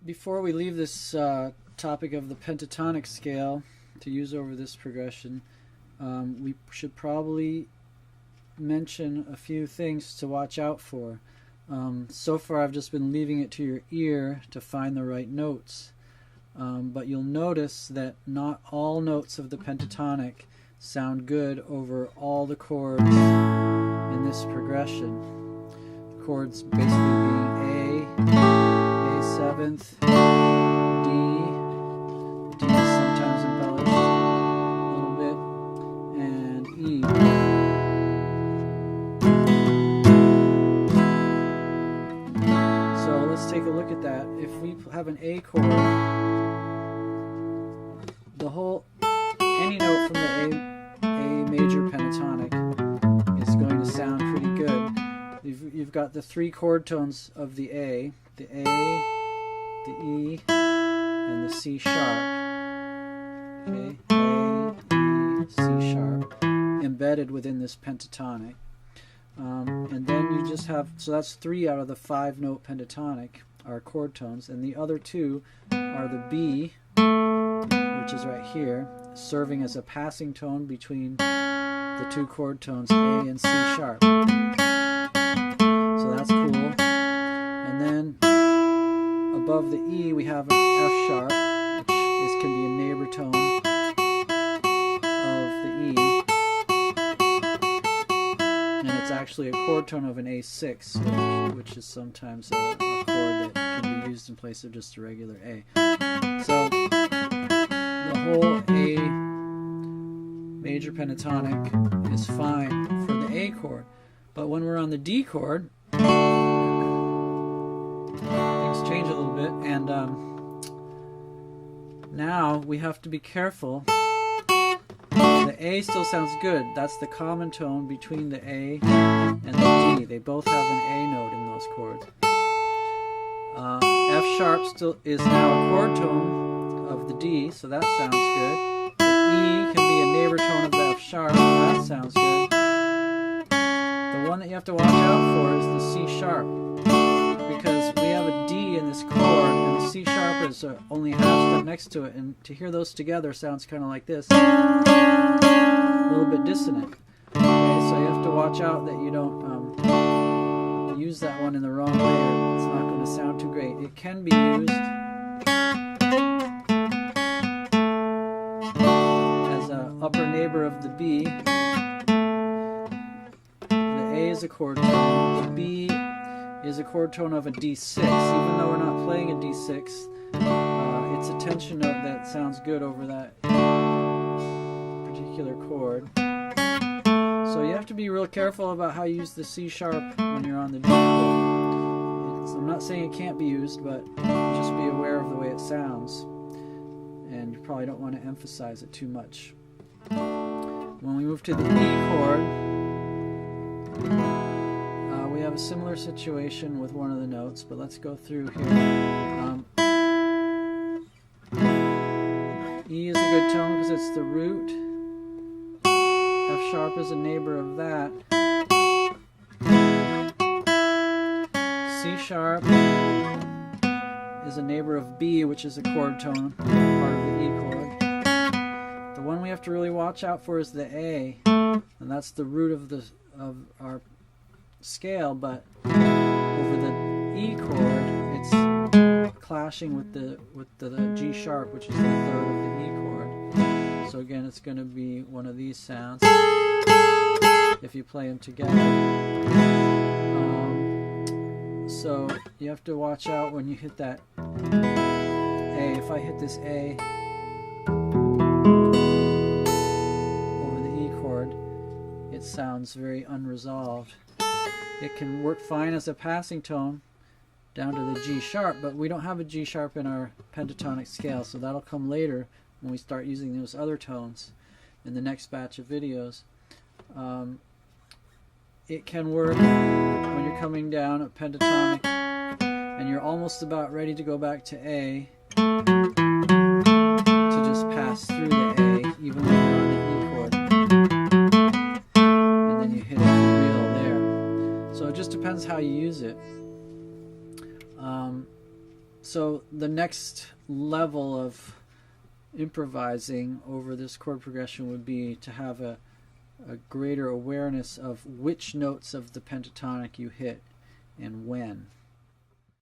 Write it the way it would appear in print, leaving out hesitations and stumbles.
before we leave this topic of the pentatonic scale to use over this progression, we should probably mention a few things to watch out for. So far I've just been leaving it to your ear to find the right notes, but you'll notice that not all notes of the pentatonic sound good over all the chords in this progression. The chords basically being A 7th, D is sometimes embellished a little bit, and E. So let's take a look at that. If we have an A chord, any note from the A major pentatonic is going to sound pretty good. You've got the three chord tones of the A, the E, and the C sharp. Okay, A, E, C sharp, embedded within this pentatonic. And then you just have, so that's 3 out of the 5 note pentatonic are chord tones, and the other 2 are the B, which is right here, serving as a passing tone between the 2 chord tones A and C sharp. So that's cool. And then above the E we have an F sharp, which can be a neighbor tone of the E. And it's actually a chord tone of an A6, which is sometimes a chord that can be used in place of just a regular A. So the whole A major pentatonic is fine for the A chord. But when we're on the D chord, things change a little bit, and now we have to be careful. The A still sounds good. That's the common tone between the A and the D. They both have an A note in those chords. F sharp still is now a chord tone of the D, so that sounds good. The E can be a neighbor tone of the F sharp, so that sounds good. The one that you have to watch out for is the C sharp, because we have a D in this chord, and the C sharp is only half step next to it, and to hear those together sounds kind of like this. A little bit dissonant. Okay, so you have to watch out that you don't use that one in the wrong way, or it's not going to sound too great. It can be used as an upper neighbor of the B. The A is a chord tone. The B is a chord tone of a D6. Even though we're not playing a D6, it's a tension note that sounds good over that particular chord. So you have to be real careful about how you use the C sharp when you're on the D chord. I'm not saying it can't be used, but just be aware of the way it sounds, and you probably don't want to emphasize it too much. When we move to the E chord, we have a similar situation with one of the notes, but let's go through here. E is a good tone because it's the root. F sharp is a neighbor of that. C sharp is a neighbor of B, which is a chord tone, part of the E chord. The one we have to really watch out for is the A, and that's the root of our scale, but over the E chord it's clashing with the G sharp, which is the 3rd of the E chord. So again, it's going to be one of these sounds if you play them together. So you have to watch out when you hit that A. If I hit this A over the E chord, it sounds very unresolved. It can work fine as a passing tone down to the G sharp, but we don't have a G sharp in our pentatonic scale, so that'll come later when we start using those other tones in the next batch of videos. It can work when you're coming down a pentatonic and you're almost about ready to go back to A, to just pass through the A even when you're on the E chord, and then you hit it real there. So it just depends how you use it. So the next level of improvising over this chord progression would be to have a greater awareness of which notes of the pentatonic you hit and when.